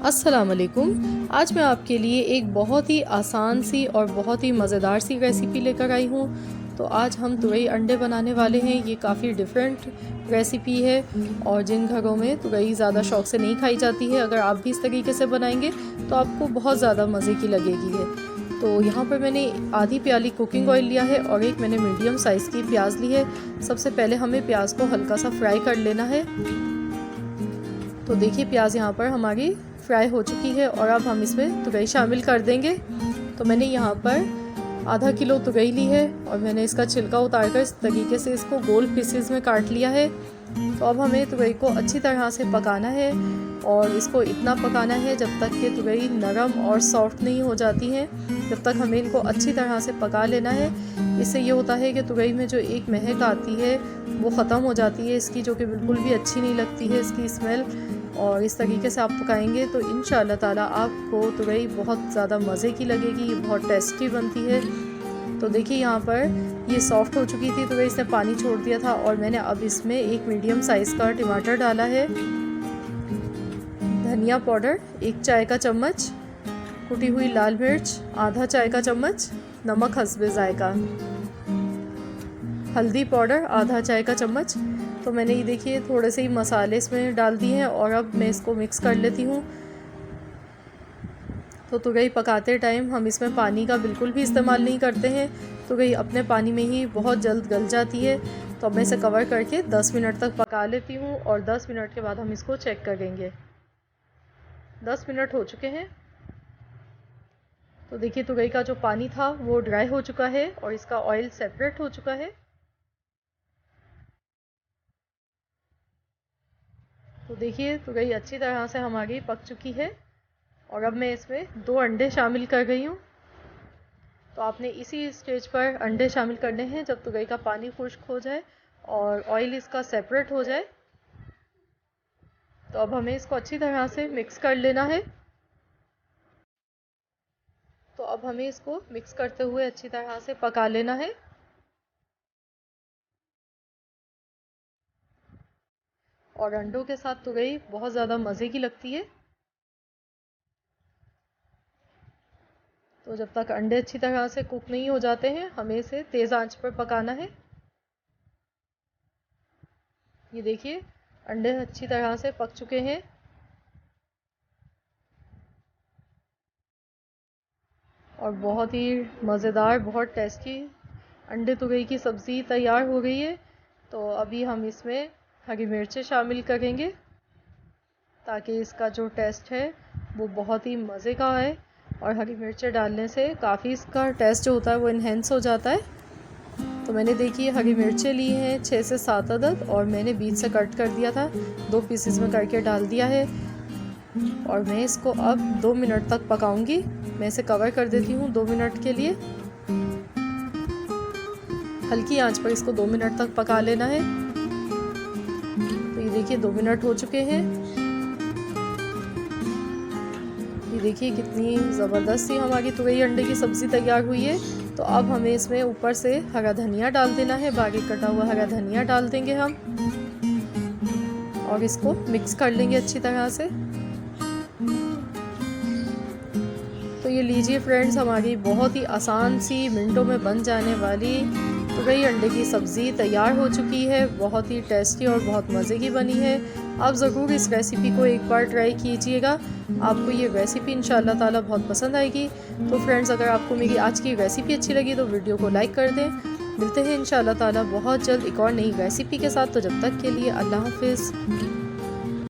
अस्सलाम वालेकुम। आज मैं आपके लिए एक बहुत ही आसान सी और बहुत ही मज़ेदार सी रेसिपी लेकर आई हूँ। तो आज हम तुरई अंडे बनाने वाले हैं। ये काफ़ी डिफरेंट रेसिपी है और जिन घरों में तुरई ज़्यादा शौक़ से नहीं खाई जाती है, अगर आप भी इस तरीके से बनाएंगे तो आपको बहुत ज़्यादा मज़े की लगेगी है। तो यहाँ पर मैंने आधी प्याली कुकिंग ऑयल लिया है और एक मैंने मीडियम साइज़ की प्याज ली है। सबसे पहले हमें प्याज को हल्का सा फ्राई कर लेना है। तो देखिए प्याज यहाँ पर हमारी फ्राई हो चुकी है और अब हम इसमें तुरई शामिल कर देंगे। तो मैंने यहाँ पर आधा किलो तुरई ली है और मैंने इसका छिलका उतार कर इस तरीके से इसको गोल पीसेस में काट लिया है। तो अब हमें तुरई को अच्छी तरह से पकाना है और इसको इतना पकाना है जब तक कि तुरई नरम और सॉफ्ट नहीं हो जाती हैं। जब तक हमें इनको अच्छी तरह से पका लेना है। इससे ये होता है कि तुरई में जो एक महक आती है वो ख़त्म हो जाती है इसकी, जो कि बिल्कुल भी अच्छी नहीं लगती है इसकी स्मेल। और इस तरीके से आप पकाएंगे तो इंशाअल्लाह ताला आपको तुरई बहुत ज़्यादा मज़े की लगेगी। ये बहुत टेस्टी बनती है। तो देखिए यहाँ पर ये सॉफ्ट हो चुकी थी तुरई, इसने पानी छोड़ दिया था और मैंने अब इसमें एक मीडियम साइज़ का टमाटर डाला है। धनिया पाउडर 1 चाय का चम्मच, कुटी हुई लाल मिर्च आधा चाय का चम्मच, नमक हस्बे जायका, हल्दी पाउडर आधा चाय का चम्मच। तो मैंने ये देखिए थोड़े से ही मसाले इसमें डाल दिए हैं और अब मैं इसको मिक्स कर लेती हूँ। तो तुरई पकाते टाइम हम इसमें पानी का बिल्कुल भी इस्तेमाल नहीं करते हैं। तुरई अपने पानी में ही बहुत जल्द गल जाती है। तो अब मैं इसे कवर करके 10 मिनट तक पका लेती हूँ और 10 मिनट के बाद हम इसको चेक करेंगे। 10 मिनट हो चुके हैं। तो देखिए तुरई का जो पानी था वो ड्राई हो चुका है और इसका ऑयल सेपरेट हो चुका है। तो देखिए तुरई अच्छी तरह से हमारी पक चुकी है और अब मैं इसमें 2 अंडे शामिल कर रही हूँ। तो आपने इसी स्टेज पर अंडे शामिल करने हैं जब तुरई का पानी खुश्क हो जाए और ऑयल इसका सेपरेट हो जाए। तो अब हमें इसको अच्छी तरह से मिक्स कर लेना है। तो अब हमें इसको मिक्स करते हुए अच्छी तरह से पका लेना है। और अंडों के साथ तुरई बहुत ज़्यादा मज़े की लगती है। तो जब तक अंडे अच्छी तरह से कुक नहीं हो जाते हैं हमें इसे तेज़ आंच पर पकाना है। ये देखिए अंडे अच्छी तरह से पक चुके हैं और बहुत ही मज़ेदार, बहुत टेस्टी अंडे तुरई की सब्ज़ी तैयार हो गई है। तो अभी हम इसमें हरी मिर्चें शामिल करेंगे ताकि इसका जो टेस्ट है वो बहुत ही मज़े का आए। और हरी मिर्चें डालने से काफ़ी इसका टेस्ट जो होता है वो इन्हेंस हो जाता है। तो मैंने देखिए हरी मिर्चें ली हैं 6 से 7 अदद और मैंने बीच से कट कर दिया था, 2 पीसेस में करके डाल दिया है। और मैं इसको अब 2 मिनट तक पकाऊंगी। मैं इसे कवर कर देती हूँ 2 मिनट के लिए। हल्की आंच पर इसको 2 मिनट तक पका लेना है। तो ये देखिए 2 मिनट हो चुके हैं। ये देखिए कितनी ज़बरदस्त सी हमारी तुरई अंडे की सब्ज़ी तैयार हुई है। तो अब हमें इसमें ऊपर से हरा धनिया डाल देना है, बारीक कटा हुआ हरा धनिया डाल देंगे हम और इसको मिक्स कर लेंगे अच्छी तरह से। तो ये लीजिए फ्रेंड्स, हमारी बहुत ही आसान सी मिनटों में बन जाने वाली तुरई अंडे की सब्ज़ी तैयार हो चुकी है। बहुत ही टेस्टी और बहुत मज़े की बनी है। आप ज़रूर इस रेसिपी को एक बार ट्राई कीजिएगा। आपको ये रेसिपी इंशाअल्लाह ताला बहुत पसंद आएगी। तो फ्रेंड्स, अगर आपको मेरी आज की रेसिपी अच्छी लगी तो वीडियो को लाइक कर दें। मिलते हैं इंशाअल्लाह ताला बहुत जल्द एक और नई रेसिपी के साथ। तो जब तक के लिए अल्लाह हाफ़िज़।